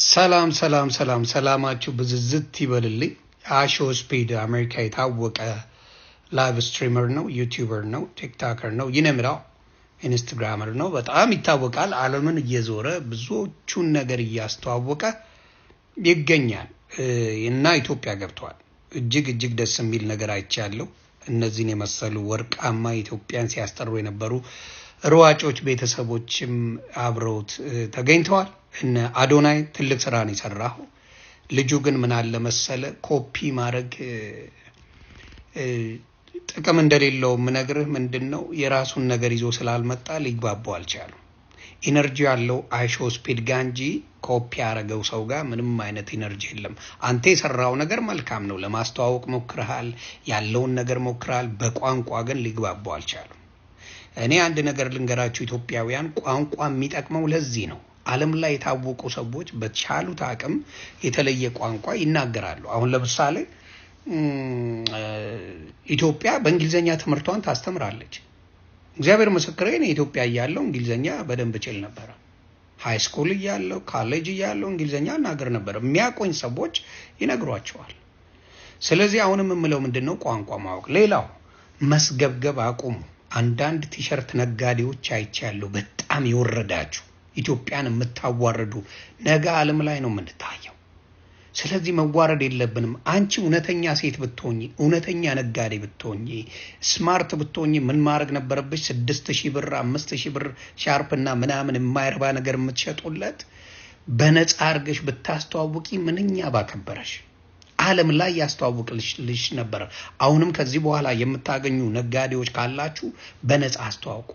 ሰላም ሰላም ሰላም ሰላማችሁ ብዝዝት ይበልልኝ። አሾ ስፒድ አሜሪካ የታወቀ ላይቭ ስትሪመር ነው፣ ዩቲዩበር ነው፣ ቲክቶከር ነው፣ ይነምራው ኢንስታግራመር ነው። በጣም ይታወቃል። ዓለምን እየዞረ ብዙዎቹን ነገር እያስተዋወቀ ይገኛል እና ኢትዮጵያ ገብቷል። እጅግ ደስ የሚል ነገር አይቻለሁ። እነዚህን የመሰሉ ወርቃማ ኢትዮጵያን ሲያስጠሩ የነበሩ ሯጮች ቤተሰቦችም አብረውት ተገኝተዋል። እነ አዶናይ ትልቅ ስራ ነው የሰራው። ልጁ ግን ምን አለ መሰለ ኮፒ ማድረግ ጥቅም እንደሌለው ምነግርህ ምንድነው የራሱን ነገር ይዞ ስላልመጣ ሊግባባው አልቻሉ። ኢነርጂ ያለው አይሾ ስፒድ ጋንጂ ኮፒ ያረገው ሰው ጋር ምንም አይነት ኢነርጂ የለም። አንተ የሰራው ነገር መልካም ነው፣ ለማስተዋወቅ ሞክረሃል፣ ያለውን ነገር ሞክረሃል። በቋንቋ ግን ሊግባባው አልቻሉ። እኔ አንድ ነገር ልንገራችሁ፣ ኢትዮጵያውያን ቋንቋ የሚጠቅመው ለዚህ ነው። ዓለም ላይ የታወቁ ሰዎች በቻሉት አቅም የተለየ ቋንቋ ይናገራሉ። አሁን ለምሳሌ ኢትዮጵያ በእንግሊዘኛ ትምህርቷን ታስተምራለች። እግዚአብሔር ምስክሬ ነው። ኢትዮጵያ እያለሁ እንግሊዘኛ በደንብ እችል ነበር። ሃይ ስኩል እያለሁ ኮሌጅ እያለሁ እንግሊዘኛ እናገር ነበር። የሚያቆኝ ሰዎች ይነግሯቸዋል። ስለዚህ አሁንም የምለው ምንድነው ቋንቋ ማወቅ። ሌላው መስገብገብ አቁሙ። አንዳንድ ቲሸርት ነጋዴዎች አይቻለሁ፣ በጣም ይወረዳችሁ ኢትዮጵያን የምታዋርዱ። ነገ ዓለም ላይ ነው የምንታየው። ስለዚህ መዋረድ የለብንም። አንቺ እውነተኛ ሴት ብትሆኚ፣ እውነተኛ ነጋዴ ብትሆኚ፣ ስማርት ብትሆኚ ምን ማድረግ ነበረብሽ? 6000 ብር 5000 ብር ሻርፕና ምናምን የማይረባ ነገር የምትሸጡለት በነፃ አድርገሽ ብታስተዋውቂ ምንኛ ባከበረሽ። ዓለም ላይ ያስተዋውቅልሽ ነበር። አሁንም ከዚህ በኋላ የምታገኙ ነጋዴዎች ካላችሁ በነፃ አስተዋውቁ።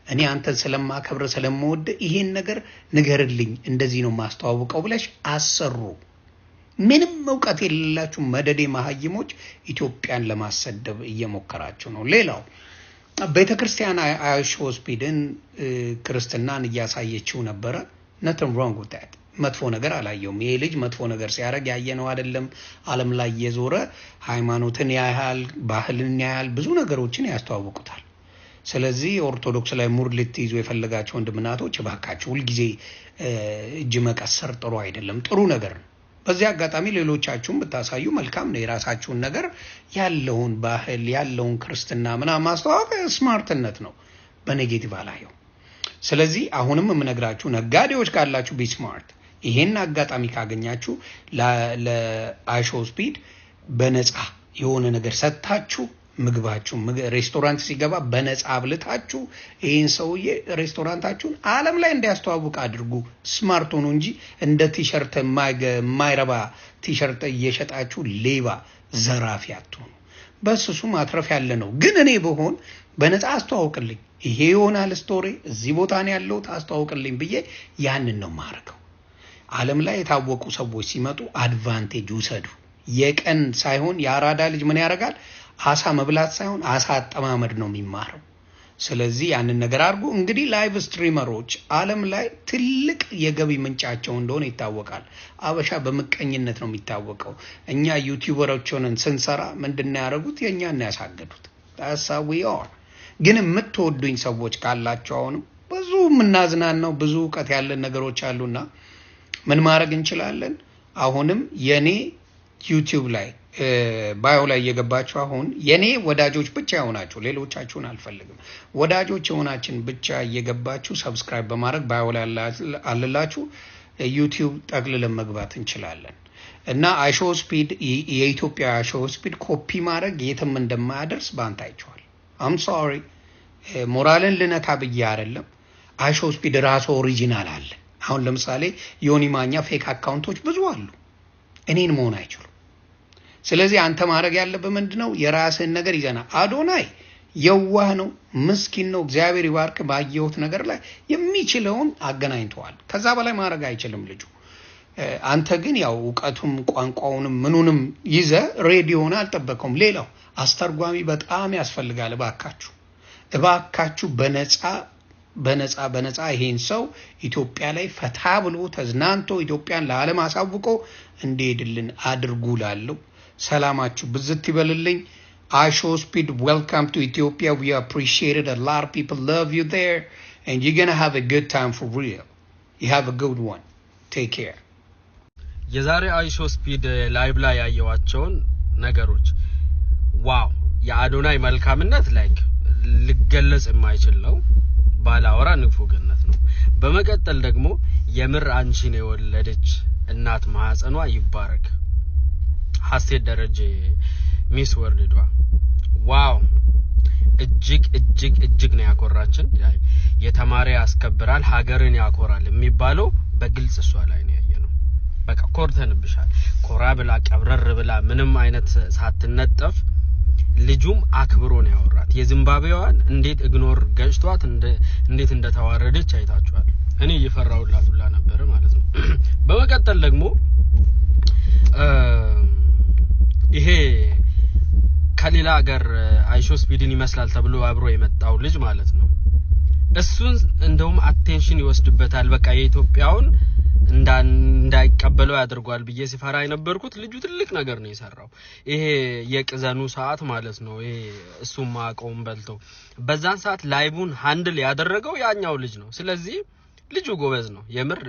እኔ አንተን ስለማከብር ስለምወድ ይሄን ነገር ንገርልኝ፣ እንደዚህ ነው ማስተዋወቀው ብለሽ አሰሩ። ምንም ዕውቀት የሌላችሁ መደዴ መሀይሞች ኢትዮጵያን ለማሰደብ እየሞከራችሁ ነው። ሌላው ቤተክርስቲያን አይሾ ስፒድን ክርስትናን እያሳየችው ነበረ። nothing wrong with that። መጥፎ ነገር አላየውም። ይሄ ልጅ መጥፎ ነገር ሲያደርግ ያየነው አይደለም። ዓለም ላይ የዞረ ሃይማኖትን ያያል፣ ባህልን ያያል፣ ብዙ ነገሮችን ያስተዋውቁታል። ስለዚህ ኦርቶዶክስ ላይ ሙድ ልትይዙ የፈለጋችሁ ወንድምናቶች እባካችሁ ሁልጊዜ እጅ መቀሰር ጥሩ አይደለም። ጥሩ ነገር ነው። በዚህ አጋጣሚ ሌሎቻችሁም ብታሳዩ መልካም ነው። የራሳችሁን ነገር ያለውን ባህል ያለውን ክርስትና ምናምን ማስተዋወቅ ስማርትነት ነው። በኔጌቲቭ አላየው። ስለዚህ አሁንም የምነግራችሁ ነጋዴዎች ካላችሁ ቢ ስማርት። ይሄን አጋጣሚ ካገኛችሁ ለአይሾ ስፒድ በነፃ የሆነ ነገር ሰጥታችሁ ምግባችሁ ሬስቶራንት ሲገባ በነፃ አብልታችሁ ይሄን ሰውዬ ሬስቶራንታችሁን ዓለም ላይ እንዲያስተዋውቅ አድርጉ። ስማርት ሆኑ እንጂ እንደ ቲሸርት የማይረባ ቲሸርት እየሸጣችሁ ሌባ ዘራፊ አትሆኑ። በስሱ ማትረፍ ያለ ነው። ግን እኔ በሆን በነፃ አስተዋውቅልኝ፣ ይሄ ይሆናል ስቶሪ፣ እዚህ ቦታ ነው ያለው አስተዋውቅልኝ ብዬ ያንን ነው ማረከው። ዓለም ላይ የታወቁ ሰዎች ሲመጡ አድቫንቴጅ ውሰዱ። የቀን ሳይሆን የአራዳ ልጅ ምን ያደርጋል? አሳ መብላት ሳይሆን አሳ አጠማመድ ነው የሚማረው። ስለዚህ ያንን ነገር አድርጉ። እንግዲህ ላይቭ ስትሪመሮች ዓለም ላይ ትልቅ የገቢ ምንጫቸው እንደሆነ ይታወቃል። አበሻ በምቀኝነት ነው የሚታወቀው። እኛ ዩቲዩበሮችን ስንሰራ ምንድነው ያደረጉት? የኛን ያሳገዱት። ታሳዊው ግን የምትወዱኝ ሰዎች ካላችሁ አሁንም ብዙ ምናዝናናው ብዙ ዕውቀት ያለን ነገሮች አሉና ምን ማድረግ እንችላለን? አሁንም የኔ ዩቲዩብ ላይ ባዮ ላይ እየገባችሁ አሁን የኔ ወዳጆች ብቻ የሆናችሁ ሌሎቻችሁን አልፈልግም። ወዳጆች የሆናችን ብቻ እየገባችሁ ሰብስክራይብ በማድረግ ባዮ ላይ አለላችሁ ዩቲዩብ ጠቅልለን መግባት እንችላለን። እና አይሾ ስፒድ የኢትዮጵያ አይሾ ስፒድ ኮፒ ማድረግ የትም እንደማያደርስ ባንተ አይቻል። አም ሶሪ ሞራልን ልነካ ብዬ አይደለም። አይሾ ስፒድ ራሱ ኦሪጂናል አለ። አሁን ለምሳሌ ዮኒ ማኛ ፌክ አካውንቶች ብዙ አሉ፣ እኔን መሆን አይችሉም። ስለዚህ አንተ ማድረግ ያለብህ ምንድነው? የራስህን ነገር ይዘና። አዶናይ የዋህ ነው፣ ምስኪን ነው። እግዚአብሔር ይባርክ። ባየሁት ነገር ላይ የሚችለውን አገናኝተዋል። ከዛ በላይ ማድረግ አይችልም ልጁ። አንተ ግን ያው ዕውቀቱም ቋንቋውንም ምኑንም ይዘ ሬዲዮን አልጠበቀውም። ሌላው አስተርጓሚ በጣም ያስፈልጋል። እባካችሁ በነፃ ይሄን ሰው ኢትዮጵያ ላይ ፈታ ብሎ ተዝናንቶ ኢትዮጵያን ለዓለም አሳውቆ እንዲሄድልን አድርጉላለሁ። ሰላማችሁ ብዝት ይበልልኝ። አይሾ ስፒድ welcome to Ethiopia. We appreciate it. A lot of people love you there and you're going to have a good time for real. You have a good one. Take care. የዛሬ አይሾ ስፒድ ላይቭ ላይ ያየዋቸውን ነገሮች ዋው የአዶናይ መልካምነት ላይክ ልገለጽ የማይችል ነው ባላወራ ንፉግነት ነው በመቀጠል ደግሞ የምር አንቺን የወለደች እናት ማህፀኗ ይባረክ ሐሴት ደረጀ ሚስ ወርልዷ ዋው እጅግ ነው ያኮራችን የተማሪ ያስከብራል ሀገርን ያኮራል የሚባለው በግልጽ እሷ ላይ ነው ያየነው በቃ ኮርተንብሻል ኮራ ብላ ቀብረር ብላ ምንም አይነት ሳትነጠፍ ልጁም አክብሮ ነው ያወራት የዚምባብዌዋን እንዴት ኢግኖር ገጭቷት እንዴት እንደተዋረደች አይታችኋል እኔ እየፈራውላት ሁላ ነበር ማለት ነው በመቀጠል ደግሞ ይሄ ከሌላ ሀገር አይሾ ስፒድን ይመስላል ተብሎ አብሮ የመጣው ልጅ ማለት ነው እሱን እንደውም አቴንሽን ይወስድበታል በቃ የኢትዮጵያውን እንዳይቀበለው ያደርጋል ብዬ ሲፈራ የነበርኩት ልጁ ትልቅ ነገር ነው የሰራው ይሄ የቅዘኑ ሰዓት ማለት ነው ይሄ እሱም ማቆም በልቶ በዛን ሰዓት ላይቡን ሃንድል ያደረገው ያኛው ልጅ ነው ስለዚህ ልጁ ጎበዝ ነው የምር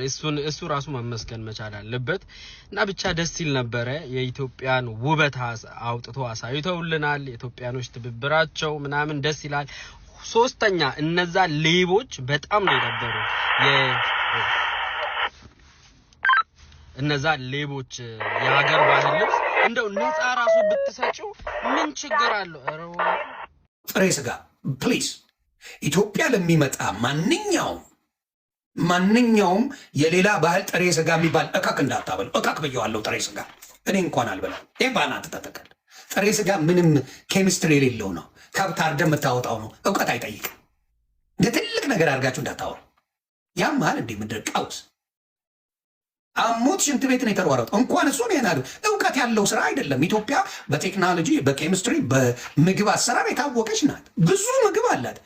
እሱ ራሱ መመስገን መቻል አለበት እና ብቻ ደስ ይል ነበር የኢትዮጵያን ውበት አውጥቶ አሳይተውልናል የኢትዮጵያኖች ትብብራቸው ምናምን ደስ ይላል ሶስተኛ እነዛ ሌቦች በጣም ነው የነበሩ እነዛ ሌቦች የሀገር ባህል ልብስ እንደው ነፃ ራሱ ብትሰጪው ምን ችግር አለው ጥሬ ስጋ ፕሊዝ ኢትዮጵያ ለሚመጣ ማንኛውም የሌላ ባህል ጥሬ ስጋ የሚባል እካክ እንዳታበሉ እካክ ብየዋለሁ ጥሬ ስጋ እኔ እንኳን አልበላም ባና ተተተከል ጥሬ ስጋ ምንም ኬሚስትሪ የሌለው ነው ከብት አርደም የምታወጣው ነው እውቀት አይጠይቅም እንደ ትልቅ ነገር አድርጋችሁ እንዳታወሩ ያም ማለት እንደ ምድር ቀውስ አሞት ሽንት ቤት ነው የተሯሯጠው እንኳን እሱ ነው ያናሉ እውቀት ያለው ስራ አይደለም ኢትዮጵያ በቴክኖሎጂ በኬሚስትሪ በምግብ አሰራር የታወቀች ናት ብዙ ምግብ አላት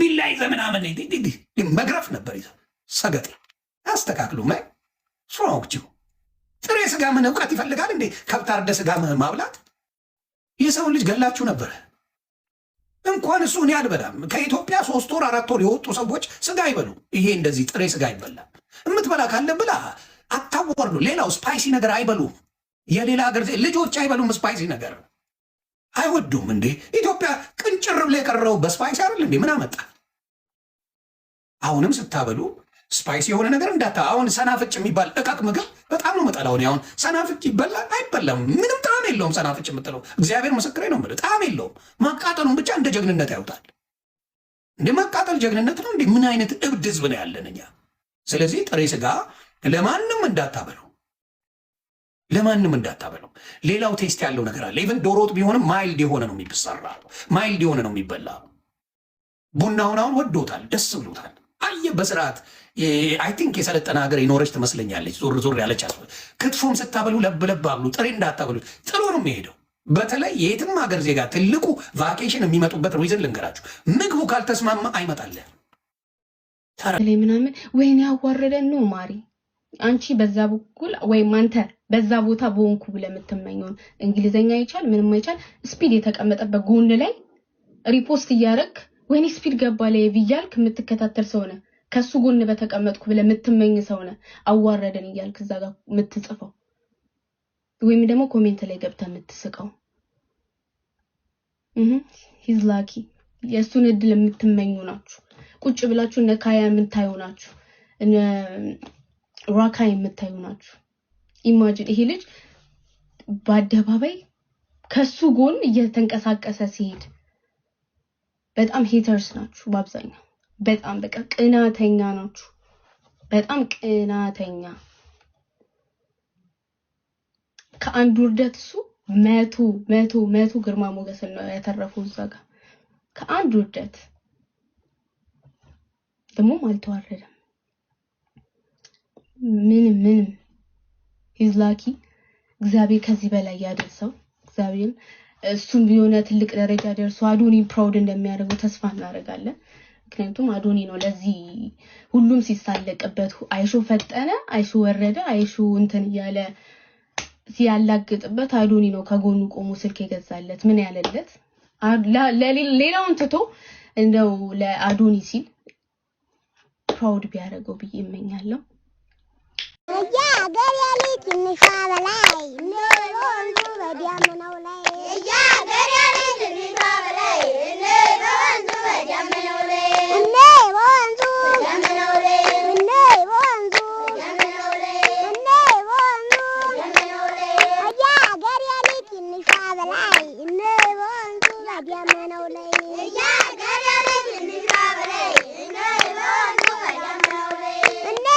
ቢላይ ዘመናምን መግረፍ ነበር ይዘ ሰገጤ አስተካክሉ ማይ ፍሮክቹ ጥሬ ስጋ ምን እውቀት ይፈልጋል እንዴ ከብት አርደ ስጋ ማብላት የሰው ልጅ ገላችሁ ነበር እንኳን እሱ ነው ያልበላም ከኢትዮጵያ 3 ወር 4 ወር የወጡ ሰዎች ስጋ አይበሉ ይሄ እንደዚህ ጥሬ ስጋ ይበላል እምትበላ ካለ ብላ አታወርዱ ሌላው ስፓይሲ ነገር አይበሉ የሌላ ሀገር ልጆች አይበሉም ስፓይሲ ነገር አይወዱም እንዴ ኢትዮጵያ ቅንጭር ብለ የቀረው በስፓይሲ አይደል እንዴ ምን አመጣ አሁንም ስታበሉ ስፓይሲ የሆነ ነገር እንዳታ አሁን ሰናፍጭ የሚባል እቃቅ ምግብ በጣም ነው መጣላው ነው አሁን ሰናፍጭ ይበላል አይበላም ምንም ጣም የለውም ሰናፍጭ የምትለው እግዚአብሔር ምስክሬ ነው ማለት ጣም የለውም ማቃጠሉን ብቻ እንደ ጀግንነት ያውጣል እንደ ማቃጠል ጀግንነት ነው እንዴ ምን አይነት እብድ ህዝብ ነው ያለን እኛ ስለዚህ ጥሬ ስጋ ለማንም እንዳታበለው ሌላው ቴስት ያለው ነገር አለ ኢቭን ዶሮት ቢሆንም ማይልድ የሆነ ነው የሚበሰራው ማይልድ የሆነ ነው የሚበላው ቡናውን አሁን ወዶታል ደስ ብሎታል አየ በስርዓት አይ ቲንክ የሰለጠነ ሀገር ይኖረች ትመስለኛለች ዞር ያለች ክትፎም ስታበሉ ለብ አብሉ ጥሬ እንዳታበሉ ጥሩ ነው የሚሄደው በተለይ የትም ሀገር ዜጋ ትልቁ ቫኬሽን የሚመጡበት ሪዝን ልንገራችሁ ምግቡ ካልተስማማ አይመጣልህ ታራለ ምናምን ወይኔ ያዋረደን ነው ማሪ አንቺ በዛ በኩል ወይም አንተ በዛ ቦታ በወንኩ ብለ የምትመኘው እንግሊዘኛ ይቻል ምንም አይቻል ስፒድ የተቀመጠበት ጎን ላይ ሪፖስት እያረክ ወይኔ ስፒድ ገባ ላይ ቪያልክ የምትከታተል ሰው ነህ ከሱ ጎን በተቀመጥኩ ብለ የምትመኝ ሰው ነህ አዋረደን እያልክ እዛ ጋር የምትጽፈው ወይም ደግሞ ኮሜንት ላይ ገብታ የምትስቀው ሂዝ ላኪ የሱን እድል የምትመኙ ናችሁ ቁጭ ብላችሁ ነካያ የምታዩ ናችሁ ራካ የምታዩ ናችሁ ኢማጂን ይሄ ልጅ በአደባባይ ከሱ ጎን እየተንቀሳቀሰ ሲሄድ በጣም ሄተርስ ናችሁ በአብዛኛው በጣም በቃ ቅናተኛ ናችሁ በጣም ቅናተኛ ከአንድ ውርደት እሱ መቶ ግርማ ሞገስን ነው ያተረፈው እዛ ጋር ከአንድ ውርደት ደግሞ አልተዋረደም ምንም ሂዝ ላኪ እግዚአብሔር ከዚህ በላይ ያደርሰው እግዚአብሔር እሱን ቢሆነ ትልቅ ደረጃ ደርሶ አዶኒ ፕራውድ እንደሚያደርገው ተስፋ እናደርጋለን ምክንያቱም አዶኒ ነው ለዚህ ሁሉም ሲሳለቅበት አይሾ ፈጠነ አይሾ ወረደ አይሾ እንትን ያለ ሲያላግጥበት አዶኒ ነው ከጎኑ ቆሞ ስልክ የገዛለት ምን ያለለት ሌላውን ትቶ እንደው ለአዶኒ ሲል ፕራውድ ቢያደርገው ብዬ እመኛለሁ ያ ገር ያለች ከትንሿ በላይ